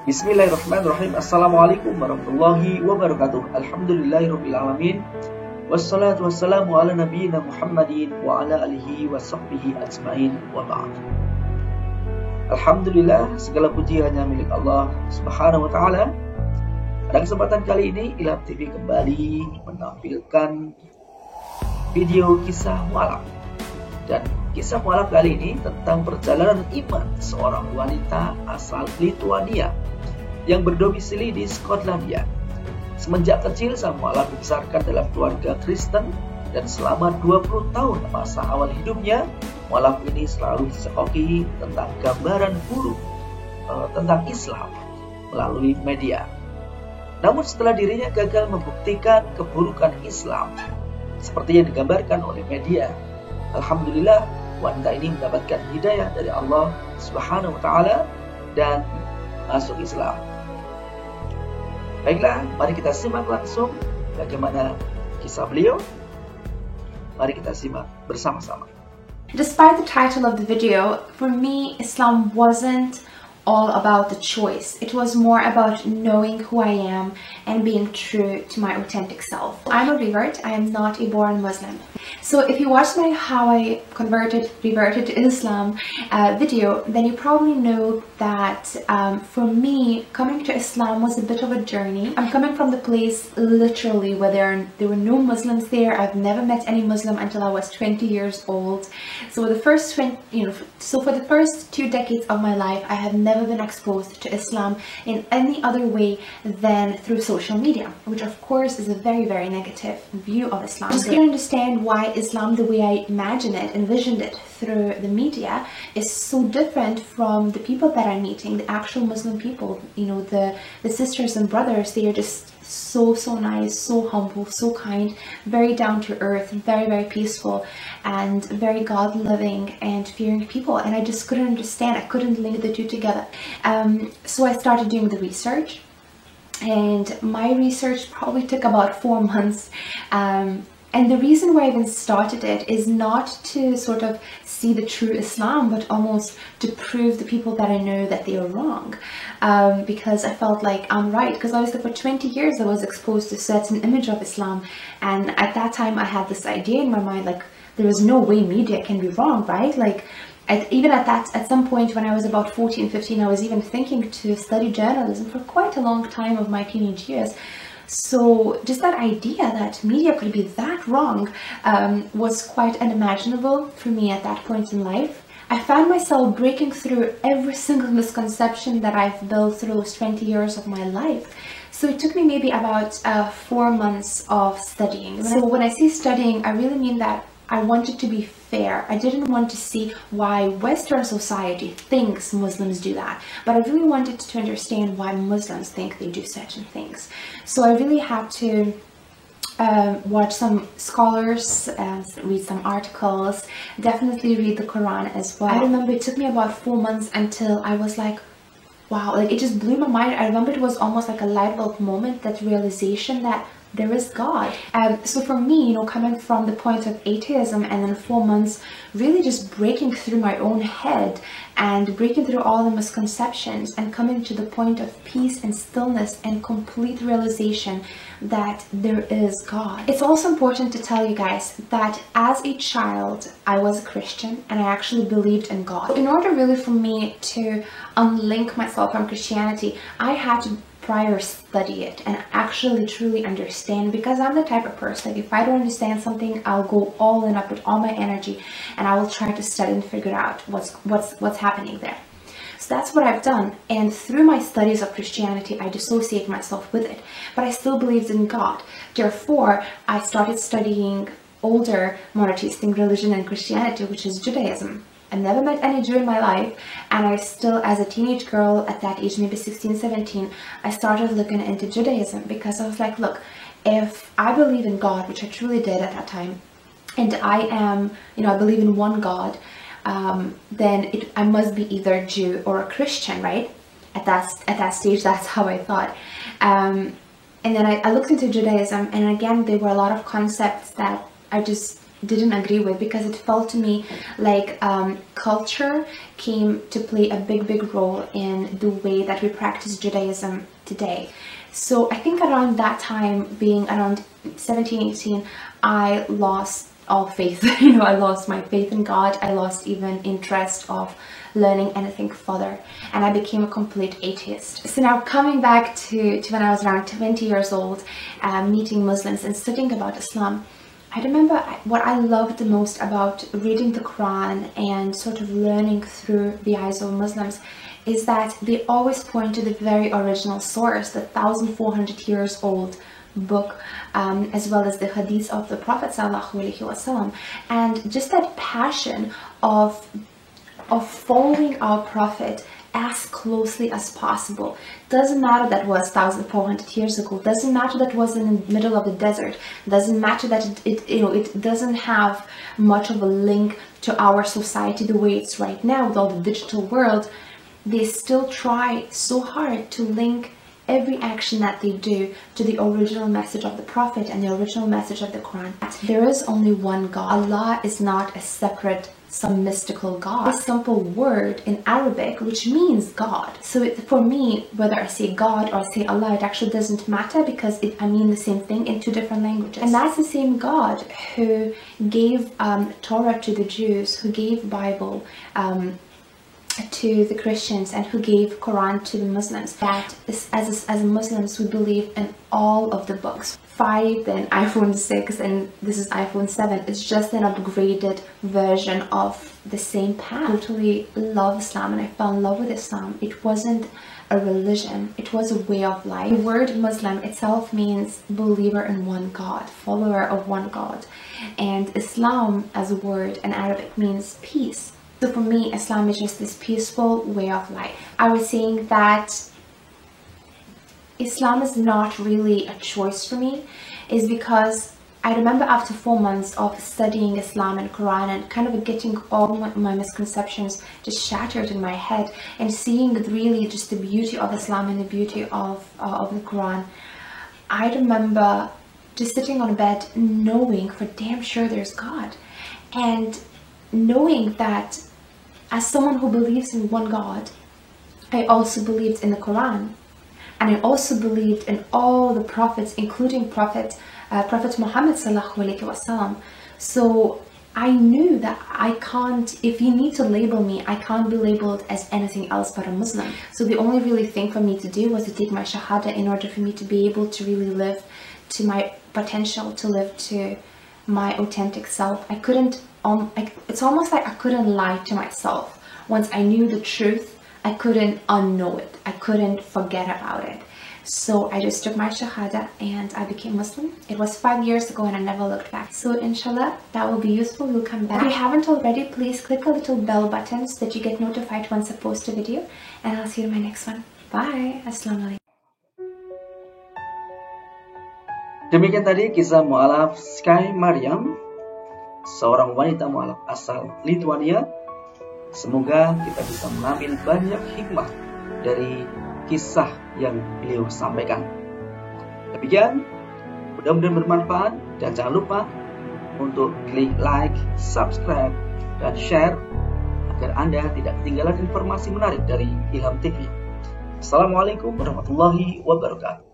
Bismillahirrahmanirrahim. Assalamualaikum warahmatullahi wabarakatuh. Alhamdulillahirabbil alamin. Wassalatu wassalamu ala nabiyyina Muhammadin wa ala alihi wa sahbihi ajmain wa ba'd. Alhamdulillah, segala puji hanya milik Allah Subhanahu wa taala. Pada kesempatan kali ini Ilham TV kembali menampilkan video kisah Mualaf. Dan kisah Mualaf kali ini tentang perjalanan iman seorang wanita asal Lithuania yang berdomisili di Skotlandia. Semenjak kecil, sang Mualaf dibesarkan dalam keluarga Kristen, dan selama 20 tahun masa awal hidupnya, Mualaf ini selalu dicekoki tentang gambaran buruk tentang Islam melalui media. Namun setelah dirinya gagal membuktikan keburukan Islam seperti yang digambarkan oleh media, alhamdulillah wanita ini mendapatkan hidayah dari Allah Subhanahu wa taala dan masuk Islam. Baiklah, mari kita simak langsung bagaimana kisah beliau. Mari kita simak bersama-sama. Despite the title of the video, for me, Islam wasn't all about the choice. It was more about knowing who I am and being true to my authentic self. I'm a revert. I am not a born Muslim. So if you watched my how I reverted to Islam video, then you probably know that for me, coming to Islam was a bit of a journey. I'm coming from the place literally where there were no Muslims there. I've never met any Muslim until I was 20 years old. So for the first 2 decades of my life, I have never been exposed to Islam in any other way than through social media, which of course is a very, very negative view of Islam. Just to understand why Islam, the way I imagine it, envisioned it through the media, is so different from the people that I'm meeting, the actual Muslim people. You know, the sisters and brothers, they are just so nice, so humble, so kind, very down to earth, very, very peaceful, and very God-loving and fearing people. And I just couldn't understand, I couldn't link the two together. So I started doing the research, and my research probably took about 4 months. And the reason why I even started it is not to sort of see the true Islam, but almost to prove the people that I know that they are wrong. Because I felt like I'm right. Because obviously for 20 years I was exposed to a certain image of Islam. And at that time I had this idea in my mind, like, there is no way media can be wrong, right? Like, at some point when I was about 14, 15, I was even thinking to study journalism for quite a long time of my teenage years. So just that idea that media could be that wrong was quite unimaginable for me at that point in life. I found myself breaking through every single misconception that I've built through those 20 years of my life. So it took me maybe about 4 months of studying. So when I say studying, I really mean that I wanted to be fair. I didn't want to see why Western society thinks Muslims do that, but I really wanted to understand why Muslims think they do certain things. So I really had to watch some scholars, read some articles, definitely read the Quran as well. I remember it took me about 4 months until I was like, wow, like it just blew my mind. I remember it was almost like a light bulb moment, that realization that there is God. So for me, you know, coming from the point of atheism and then 4 months really just breaking through my own head and breaking through all the misconceptions and coming to the point of peace and stillness and complete realization that there is God. It's also important to tell you guys that as a child, I was a Christian and I actually believed in God. In order really for me to unlink myself from Christianity, I had to prior study it and actually truly understand, because I'm the type of person, like, if I don't understand something, I'll go all in, up with all my energy, and I will try to study and figure out what's happening there. So that's what I've done, and through my studies of Christianity, I dissociate myself with it, but I still believed in God. Therefore, I started studying older monotheistic religion and Christianity, which is Judaism. I never met any Jew in my life, and I still, as a teenage girl at that age, maybe 16, 17, I started looking into Judaism, because I was like, look, if I believe in God, which I truly did at that time, and I am, you know, I believe in one God, then I must be either Jew or a Christian, right? At that stage, that's how I thought. And then I looked into Judaism, and again, there were a lot of concepts that I just didn't agree with, because it felt to me like culture came to play a big role in the way that we practice Judaism today. So I think around that time, being around 17, 18, I lost all faith. I lost my faith in God. I lost even interest of learning anything further, and I became a complete atheist. So now coming back to when I was around 20 years old, meeting Muslims and studying about Islam, I remember what I loved the most about reading the Quran and sort of learning through the eyes of Muslims is that they always point to the very original source, the 1,400 years old book, as well as the hadith of the Prophet ﷺ, and just that passion of following our Prophet as closely as possible. Doesn't matter that was 1,400 years ago, doesn't matter that was in the middle of the desert, doesn't matter that it doesn't have much of a link to our society the way it's right now with all the digital world. They still try so hard to link every action that they do to the original message of the Prophet and the original message of the Quran. There is only one God. Allah is not a separate, some mystical God. A simple word in Arabic which means God. So for me, whether I say God or say Allah, it actually doesn't matter, because I mean the same thing in two different languages. And that's the same God who gave Torah to the Jews, who gave Bible to the Christians, and who gave Quran to the Muslims. That as Muslims, we believe in all of the books. 5, then iPhone 6, and this is iPhone 7. It's just an upgraded version of the same path. I totally love Islam, and I fell in love with Islam. It wasn't a religion, it was a way of life. The word Muslim itself means believer in one God, follower of one God. And Islam as a word in Arabic means peace. So for me, Islam is just this peaceful way of life. I was saying that Islam is not really a choice for me, is because I remember after 4 months of studying Islam and Quran and kind of getting all my misconceptions just shattered in my head, and seeing really just the beauty of Islam and the beauty of the Quran, I remember just sitting on a bed knowing for damn sure there's God, and knowing that as someone who believes in one God, I also believed in the Quran, and I also believed in all the prophets, including Prophet Muhammad ﷺ. So I knew that I can't, if you need to label me, I can't be labeled as anything else but a Muslim. So the only really thing for me to do was to take my shahada in order for me to be able to really live to my potential, to live to my authentic self. I couldn't, it's almost like I couldn't lie to myself. Once I knew the truth, I couldn't unknow it. I couldn't forget about it. So I just took my shahada and I became Muslim. It was 5 years ago and I never looked back. So inshallah, that will be useful. We'll come back. If you haven't already, please click the little bell button so that you get notified once I post a video. And I'll see you in my next one. Bye. Assalamu alaikum. Demikian tadi kisah Mualaf Sky Maryam, seorang wanita Mualaf asal Lithuania. Semoga kita bisa mengambil banyak hikmah dari kisah yang beliau sampaikan. Demikian, mudah-mudahan bermanfaat, dan jangan lupa untuk klik like, subscribe, dan share agar Anda tidak ketinggalan informasi menarik dari Ilham TV. Assalamualaikum warahmatullahi wabarakatuh.